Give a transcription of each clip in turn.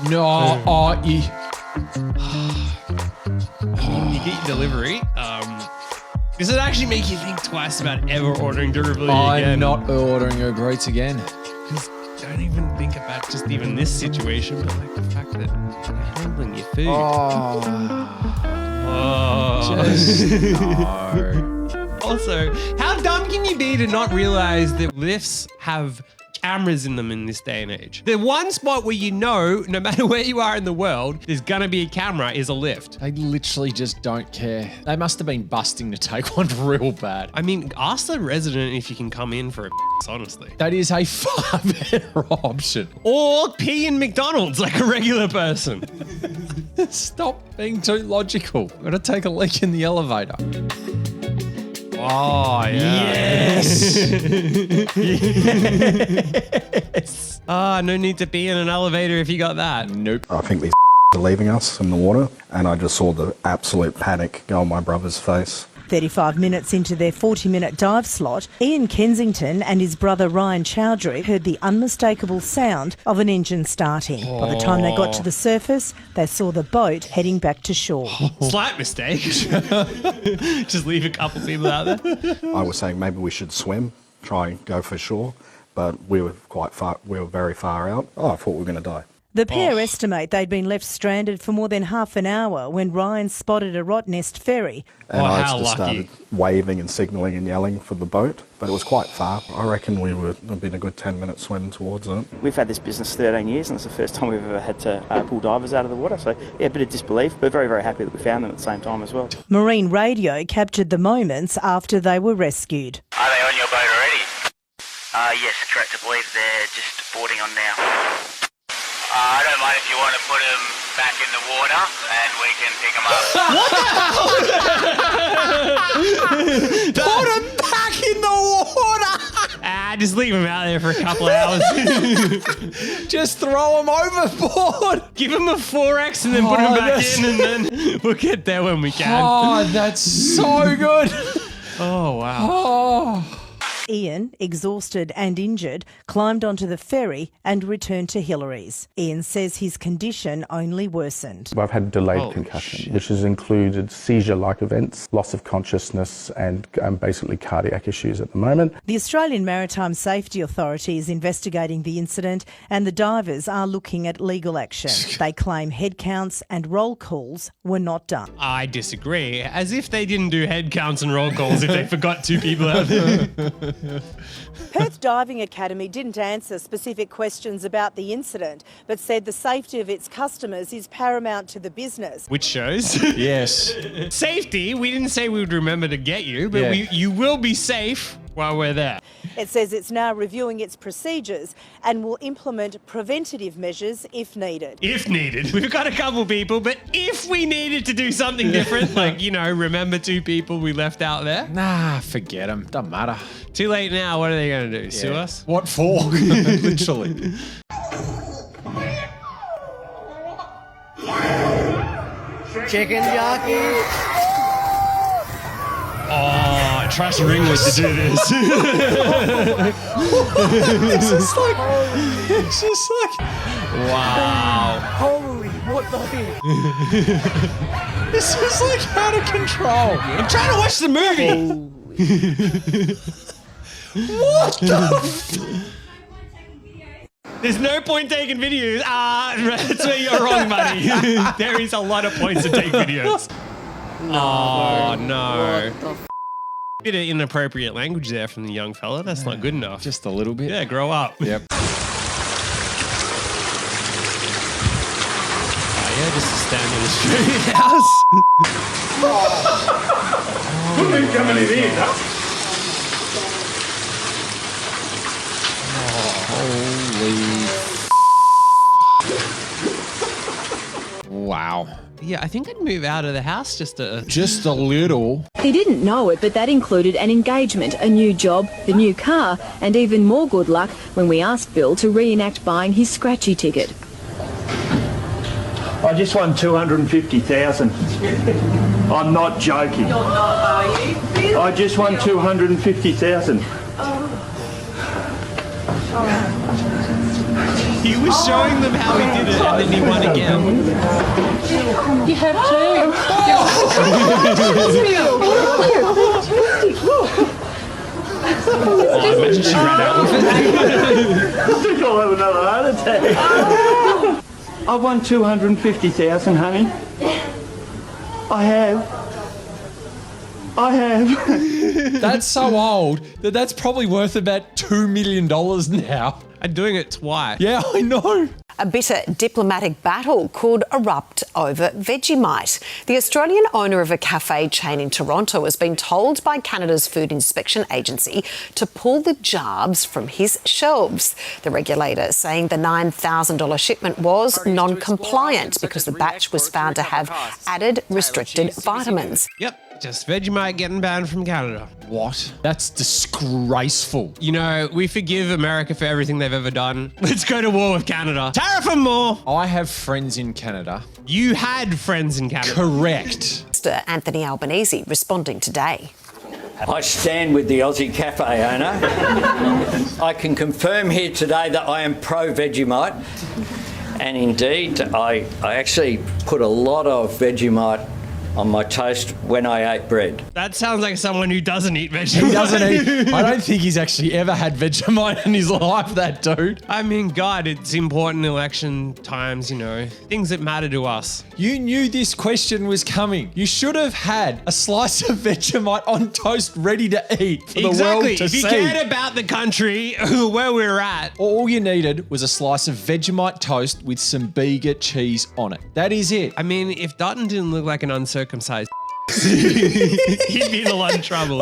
No, You get your delivery. Does it actually make you think twice about ever ordering delivery again? I'm not ordering Uber Eats again. Because don't even think about just even this situation, but like the fact that you're handling your food. No. Also, how dumb can you be to not realize that lifts have cameras in them in this day and age? The one spot where you know, no matter where you are in the world, there's gonna be a camera is a lift. They literally just don't care. They must have been busting to take one real bad. I mean, ask the resident if you can come in for a honestly. That is a far better option. Or pee in McDonald's like a regular person. Stop being too logical. Gotta take a leak in the elevator. Oh, yeah. Yes. No need to be in an elevator if you got that. Nope. I think these are leaving us in the water, and I just saw the absolute panic go on my brother's face. 35 minutes into their 40-minute dive slot, Ian Kensington and his brother Ryan Chowdhury heard the unmistakable sound of an engine starting. By the time they got to the surface, they saw the boat heading back to shore. Slight mistake. Just leave a couple people out there. I was saying maybe we should swim, try and go for shore, but we were quite far. We were very far out. I thought we were going to die. The pair estimate they'd been left stranded for more than half an hour when Ryan spotted a Rottnest ferry. And I how just lucky. started waving and signalling and yelling for the boat, but it was quite far. I reckon we would have been a good 10-minute swim towards it. We've had this business 13 years and it's the first time we've ever had to pull divers out of the water. So, yeah, a bit of disbelief, but very, very happy that we found them at the same time as well. Marine radio captured the moments after they were rescued. Are they on your boat already? Yes, correct. I believe they're just boarding on now. I don't mind if you want to put them back in the water and we can pick them up. Put him back in the water! Just leave them out there for a couple of hours. Just throw him overboard! Give them a 4X and then put them back in, and then we'll get there when we can. Oh, that's so good. Oh, wow. Oh. Ian, exhausted and injured, climbed onto the ferry and returned to Hillary's. Ian says his condition only worsened. I've had delayed concussion, which has included seizure-like events, loss of consciousness and basically cardiac issues at the moment. The Australian Maritime Safety Authority is investigating the incident and the divers are looking at legal action. They claim head counts and roll calls were not done. I disagree. As if they didn't do head counts and roll calls if they forgot 2 people out there. Perth Diving Academy didn't answer specific questions about the incident, but said the safety of its customers is paramount to the business. Which shows. Yes. Safety, we didn't say we would remember to get you, but you will be safe while we're there. It says it's now reviewing its procedures and will implement preventative measures if needed. If needed. We've got a couple people, but if we needed to do something different, like, remember 2 people we left out there? Nah, forget them. Doesn't matter. Too late now. What are they going to do? Sue us? What for? Literally. Chicken jockey. Oh, trust Ringwood to do this. It's just like, Wow. Holy, what the heck? this is like out of control. I'm trying to watch the movie. What the There's no point taking videos. That's where you're wrong, buddy. There is a lot of points to take videos. Oh, no. Bit of inappropriate language there from the young fella. That's not good enough. Just a little bit. Yeah, grow up. Yep. Yeah, just a standard Australian house. Wow. Yeah, I think I'd move out of the house just a little. He didn't know it, but that included an engagement, a new job, the new car, and even more good luck when we asked Bill to reenact buying his scratchy ticket. I just won 250,000. I'm not joking. You're not, are you? Really? I just won 250,000. He was showing them how he did it, and then he won again. You have to. Oh, imagine she ran out with it. I think I'll have another heart attack. I won 250,000, honey. I have. That's so old that that's probably worth about $2 million now. I'm doing it twice. Yeah, I know. A bitter diplomatic battle could erupt over Vegemite. The Australian owner of a cafe chain in Toronto has been told by Canada's Food Inspection Agency to pull the jars from his shelves. The regulator saying the $9,000 shipment was non-compliant because the batch was found to have added restricted vitamins. Yep. Just Vegemite getting banned from Canada. What? That's disgraceful. You know, we forgive America for everything they've ever done. Let's go to war with Canada. Tariff them more. I have friends in Canada. You had friends in Canada. Correct. Mr. Anthony Albanese responding today. I stand with the Aussie cafe owner. I can confirm here today that I am pro-Vegemite. And indeed, I actually put a lot of Vegemite on my toast when I ate bread. That sounds like someone who doesn't eat Vegemite. He doesn't eat. I don't think he's actually ever had Vegemite in his life, that dude. I mean, God, it's important election times, you know, things that matter to us. You knew this question was coming. You should have had a slice of Vegemite on toast ready to eat for the world to if see. you cared about the country, where we're at. All you needed was a slice of Vegemite toast with some Bega cheese on it. That is it. I mean, if Dutton didn't look like an uncircumcised he'd be in a lot of trouble.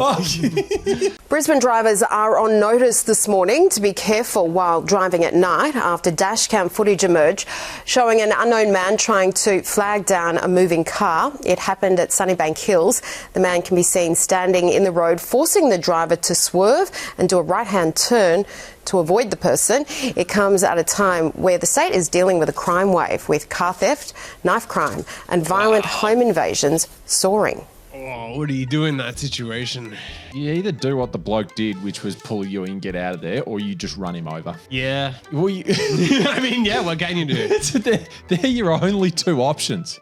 Brisbane drivers are on notice this morning to be careful while driving at night after dashcam footage emerged showing an unknown man trying to flag down a moving car. It happened at Sunnybank Hills. The man can be seen standing in the road, forcing the driver to swerve and do a right-hand turn to avoid the person. It comes at a time where the state is dealing with a crime wave with car theft, knife crime and violent home invasions soaring. Oh, what do you do in that situation? You either do what the bloke did, which was pull you in, get out of there, or you just run him over. Yeah. Well, I mean, yeah, what can you do? They're your only two options.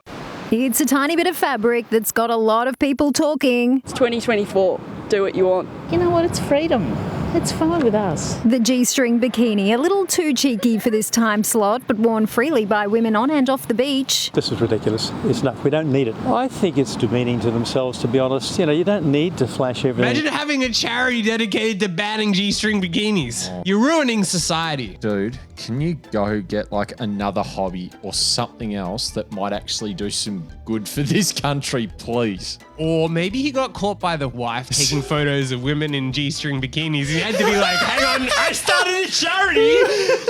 It's a tiny bit of fabric that's got a lot of people talking. It's 2024. Do what you want. You know what? It's freedom. It's fine with us. The G-string bikini, a little too cheeky for this time slot, but worn freely by women on and off the beach. This is ridiculous. It's enough. We don't need it. I think it's demeaning to themselves, to be honest. You know, you don't need to flash everything. Imagine having a charity dedicated to banning G-string bikinis. You're ruining society. Dude, can you go get like another hobby or something else that might actually do some good for this country, please? Or maybe he got caught by the wife taking photos of women in G-string bikinis. He had to be like, hang on, I started a charity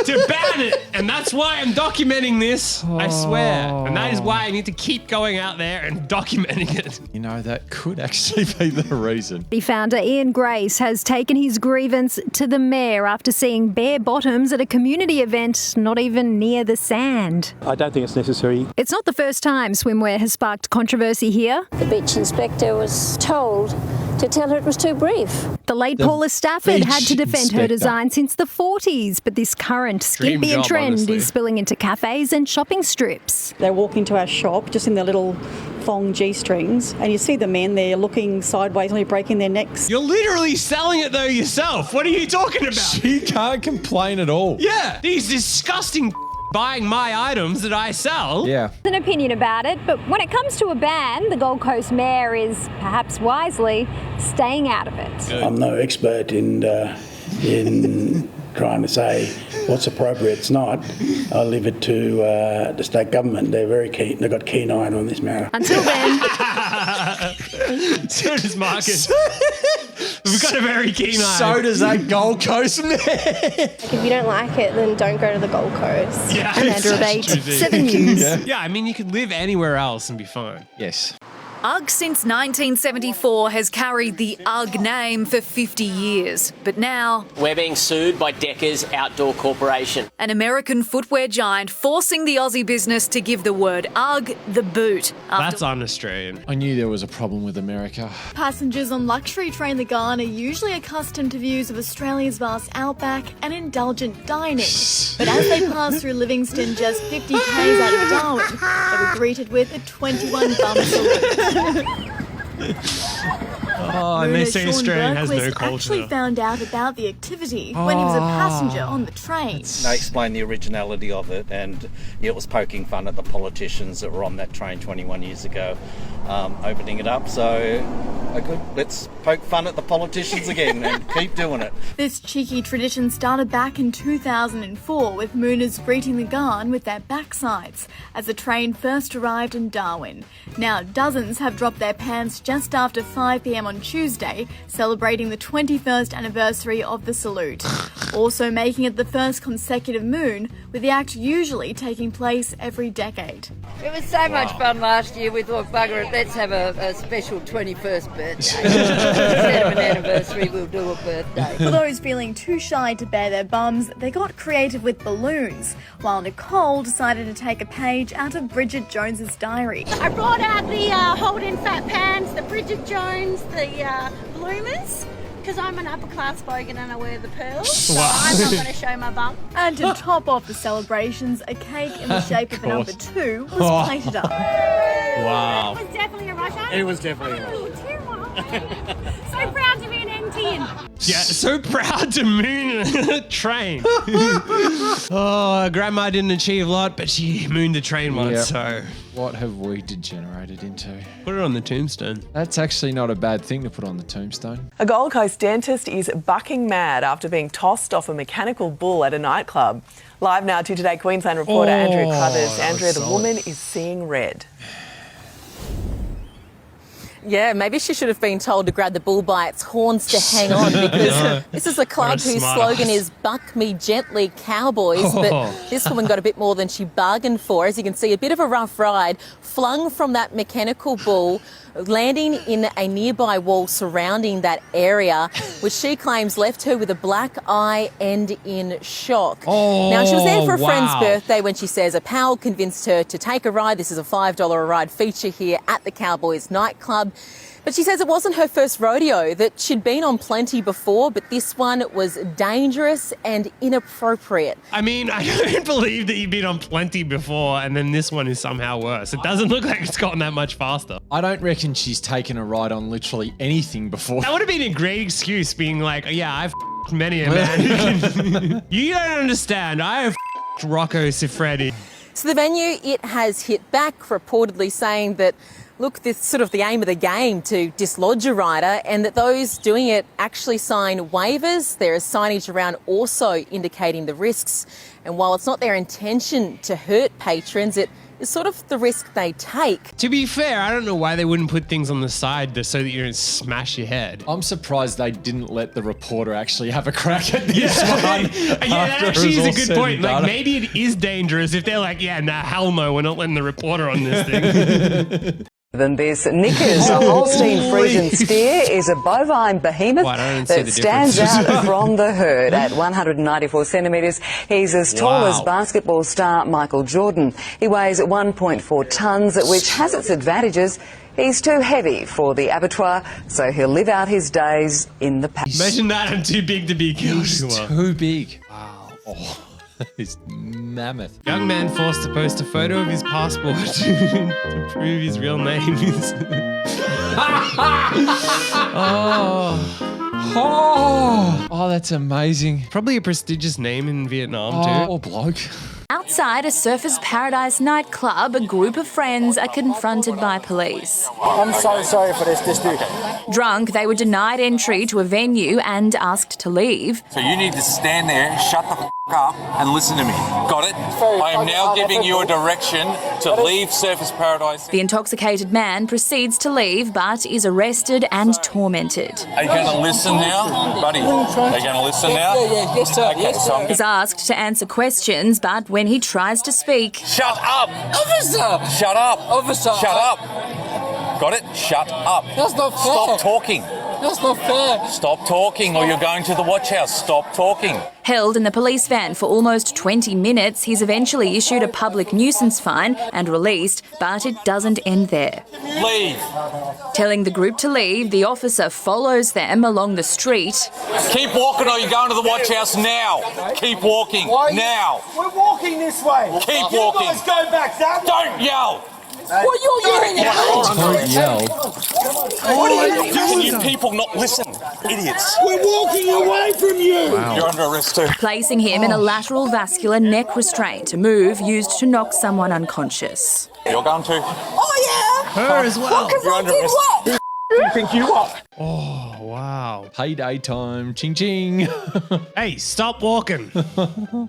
to ban it. And that's why I'm documenting this, I swear. And that is why I need to keep going out there and documenting it. You know, that could actually be the reason. The founder Ian Grace has taken his grievance to the mayor after seeing bare bottoms at a community event not even near the sand. I don't think it's necessary. It's not the first time swimwear has sparked controversy here. The beach inspector was told to tell her it was too brief. The late Paula Stafford had to defend her design since the 40s, but this current skimpier trend is spilling into cafes and shopping strips. They walk into our shop just in their little thong G-strings and you see the men there looking sideways, only breaking their necks. You're literally selling it though yourself. What are you talking about? She can't complain at all. Yeah, these disgusting buying my items that I sell. Yeah. An opinion about it, but when it comes to a ban, the Gold Coast Mayor is, perhaps wisely, staying out of it. I'm no expert in trying to say what's appropriate, it's not. I leave it to the state government. They're very keen. They've got keen eye on this matter. Until then. So does Marcus. We've got a very keen eye. So does that Gold Coast man. If you don't like it, then don't go to the Gold Coast. Yeah, Amanda Rebate, 7 News. Yeah, I mean, you could live anywhere else and be fine. Yes. UGG since 1974 has carried the UGG name for 50 years. But now we're being sued by Decker's Outdoor Corporation, an American footwear giant forcing the Aussie business to give the word UGG the boot. That's un-Australian. I knew there was a problem with America. Passengers on luxury train The Garn are usually accustomed to views of Australia's vast outback and indulgent dining. But as they pass through Livingston just 50 k's out of Darwin, they were greeted with a 21 bum salute. Oh, and they say Australia has no culture. Actually found out about the activity when he was a passenger on the train. They explained the originality of it, and it was poking fun at the politicians that were on that train 21 years ago, opening it up. So, let's poke fun at the politicians again and keep doing it. This cheeky tradition started back in 2004 with Mooners greeting the Garn with their backsides as the train first arrived in Darwin. Now dozens have dropped their pants just after 5 p.m. on Tuesday, celebrating the 21st anniversary of the salute. Also making it the first consecutive moon, with the act usually taking place every decade. It was so much fun last year, we thought, bugger it, let's have a special 21st birthday. Instead of an anniversary, we'll do a birthday. For those feeling too shy to bare their bums, they got creative with balloons, while Nicole decided to take a page out of Bridget Jones's diary. I brought out the Holden Fat Pants, the Bridget Jones, the bloomers, because I'm an upper class bogan and I wear the pearls, so I'm not going to show my bum. And to top off the celebrations, a cake in the shape of a number 2 was plated up. Wow. It was definitely a rush hour. It was definitely a rush. So proud to be an N10. Yeah, so proud to moon a train. Oh, Grandma didn't achieve a lot, but she mooned a train once, so... What have we degenerated into? Put it on the tombstone. That's actually not a bad thing to put on the tombstone. A Gold Coast dentist is bucking mad after being tossed off a mechanical bull at a nightclub. Live now to Today Queensland reporter Andrea Crothers. Andrea, the woman is seeing red. Yeah, maybe she should have been told to grab the bull by its horns to hang on, because this is a club whose slogan is "Buck Me Gently, Cowboys." But this woman got a bit more than she bargained for. As you can see, a bit of a rough ride, flung from that mechanical bull, landing in a nearby wall surrounding that area, which she claims left her with a black eye and in shock. Now, she was there for a friend's birthday when she says a pal convinced her to take a ride. This is a $5 a ride feature here at the Cowboys nightclub. But she says it wasn't her first rodeo, that she'd been on plenty before, but this one was dangerous and inappropriate. I mean, I don't believe that you've been on plenty before and then this one is somehow worse. It doesn't look like it's gotten that much faster. I don't reckon she's taken a ride on literally anything before. That would have been a great excuse, being like, yeah, I've many a man. You don't understand. I have Rocco Siffredi. So the venue, it has hit back, reportedly saying that, look, this is sort of the aim of the game, to dislodge a rider, and that those doing it actually sign waivers. There is signage around also indicating the risks. And while it's not their intention to hurt patrons, it is sort of the risk they take. To be fair, I don't know why they wouldn't put things on the side so that you don't smash your head. I'm surprised they didn't let the reporter actually have a crack at this one. Yeah, that actually is a good point. Like, maybe it is dangerous if they're like, yeah, nah, hell no, we're not letting the reporter on this thing. Than this, Knickers, a Holstein Friesian steer, is a bovine behemoth that stands out from the herd. At 194 centimetres, he's as tall as basketball star Michael Jordan. He weighs 1.4 tonnes, which has its advantages. He's too heavy for the abattoir, so he'll live out his days in the paddock. Imagine that, I'm too big to be killed. He's too big. Wow. Oh. He's mammoth. Young man forced to post a photo of his passport to prove his real name. Oh, that's amazing. Probably a prestigious name in Vietnam too. Or bloke. Outside a Surfers Paradise nightclub, a group of friends are confronted by police. I'm so sorry for this. Drunk, they were denied entry to a venue and asked to leave. So you need to stand there, shut the f*** up and listen to me. Got it? I am now giving you a direction to leave Surfers Paradise. The intoxicated man proceeds to leave but is arrested and tormented. Are you going to listen now, buddy? Are you going to listen now? Yeah, yes, sir. Okay, yes, sir. He's asked to answer questions, but when he tries to speak... Shut up! Officer! Shut up! Officer! Shut up! Got it? Shut up. That's not fair. Stop talking. That's not fair. Stop talking or you're going to the watch house. Stop talking. Held in the police van for almost 20 minutes, he's eventually issued a public nuisance fine and released, but it doesn't end there. Leave. Telling the group to leave, the officer follows them along the street. Keep walking or you're going to the watch house now. Keep walking now. We're walking this way. Keep walking. You guys go back that way. Don't yell. Well, you're yelling at me. Don't yell. What are you doing? You people not listen. Idiots. We're walking away from you. Wow. You're under arrest too. Placing him in a lateral vascular neck restraint, a move used to knock someone unconscious. You're going to. Oh, yeah. Her as well. You're under arrest. What? Who do you think you are? Oh, wow. Payday time. Ching ching. Hey, stop walking.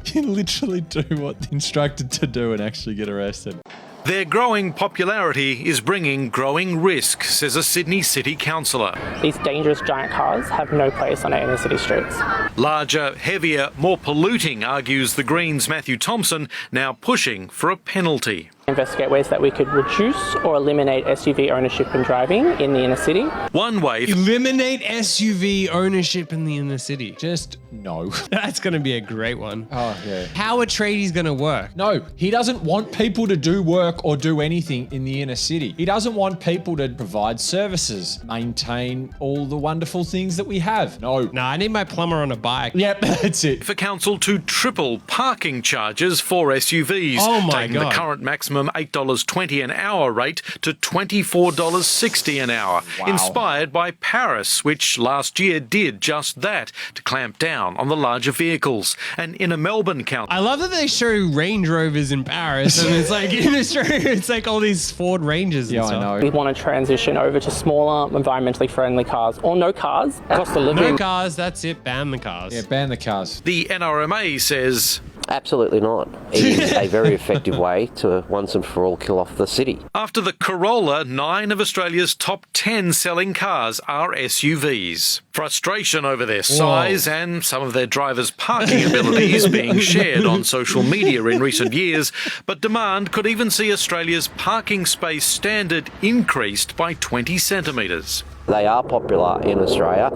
You literally do what the instructed to do and actually get arrested. Their growing popularity is bringing growing risk, says a Sydney city councillor. These dangerous giant cars have no place on our inner city streets. Larger, heavier, more polluting, argues the Greens' Matthew Thompson, now pushing for a penalty. Investigate ways that we could reduce or eliminate SUV ownership and driving in the inner city. One way... Eliminate SUV ownership in the inner city. Just no. That's going to be a great one. Oh, yeah. How are tradies going to work? No, he doesn't want people to do work or do anything in the inner city. He doesn't want people to provide services, maintain all the wonderful things that we have. No. No, I need my plumber on a bike. Yep, that's it. For council to triple parking charges for SUVs, oh my taking God. the current maximum $8.20 an hour rate to $24.60 an hour. Wow. Inspired by Paris, which last year did just that, to clamp down on the larger vehicles. And in a Melbourne council... I love that they show Range Rovers in Paris, and it's like in Australia, it's like all these Ford Rangers and stuff. I know. We want to transition over to smaller, environmentally friendly cars, or no cars. Cost of living. No cars, that's it, ban the cars. Yeah, ban the cars. The NRMA says... Absolutely not. It is a very effective way to once and for all kill off the city. After the Corolla, 9 of Australia's top 10 selling cars are SUVs. Frustration over their size and some of their drivers' parking abilities being shared on social media in recent years, but demand could even see Australia's parking space standard increased by 20 centimetres. They are popular in Australia.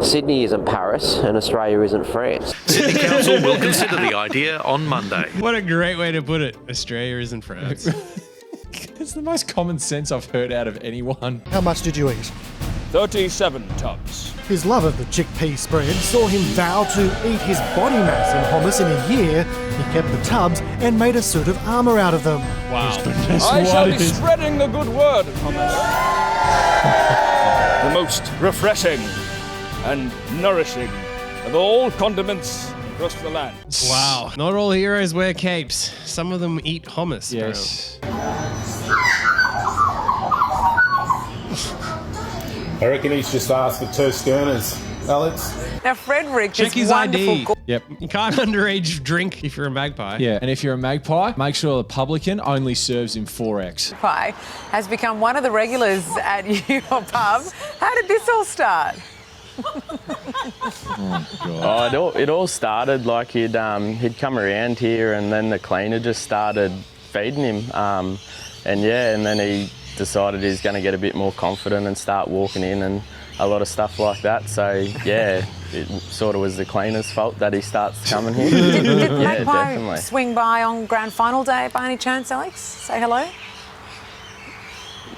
Sydney isn't Paris and Australia isn't France. Sydney Council will consider the idea on Monday. What a great way to put it. Australia isn't France. It's the most common sense I've heard out of anyone. How much did you eat? 37 tubs. His love of the chickpea spread saw him vow to eat his body mass in hummus in a year. He kept the tubs and made a suit of armour out of them. Wow. I shall be spreading the good word of hummus. The most refreshing and nourishing of all condiments across the land. Wow. Not all heroes wear capes. Some of them eat hummus. Yes. I reckon he's just asked for 2 schooners, Alex. Now, Frederick Check is his wonderful. ID. Yep. You can't underage drink if you're a magpie. Yeah, and if you're a magpie, make sure the publican only serves in 4X. Magpie has become one of the regulars at your pub. How did this all start? Oh, God. It all started like he'd come around here and then the cleaner just started feeding him. And then he decided he's going to get a bit more confident and start walking in and a lot of stuff like that. So, yeah, it sort of was the cleaner's fault that he starts coming here. Did yeah, Magpie definitely. swing by on grand final day by any chance, Alex? Say hello?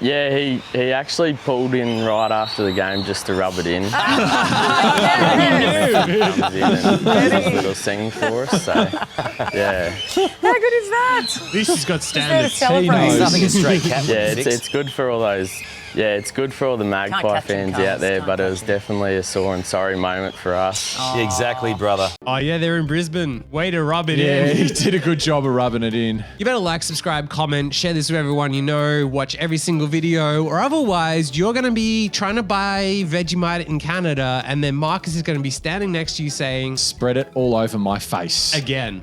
Yeah, he actually pulled in right after the game just to rub it in. Comes in and does his little sing for us, so, yeah. How good is that? At least he's got He's there to standards. celebrate. Nothing a straight cat. Yeah, it's good for all those. Yeah, it's good for all the Magpie fans out there, but it was definitely a sore and sorry moment for us. Yeah, exactly, brother. Oh, yeah, they're in Brisbane. Way to rub it Yeah, in. he did a good job of rubbing it in. You better like, subscribe, comment, share this with everyone you know, watch every single video, or otherwise you're going to be trying to buy Vegemite in Canada and then Marcus is going to be standing next to you saying, spread it all over my face. Again.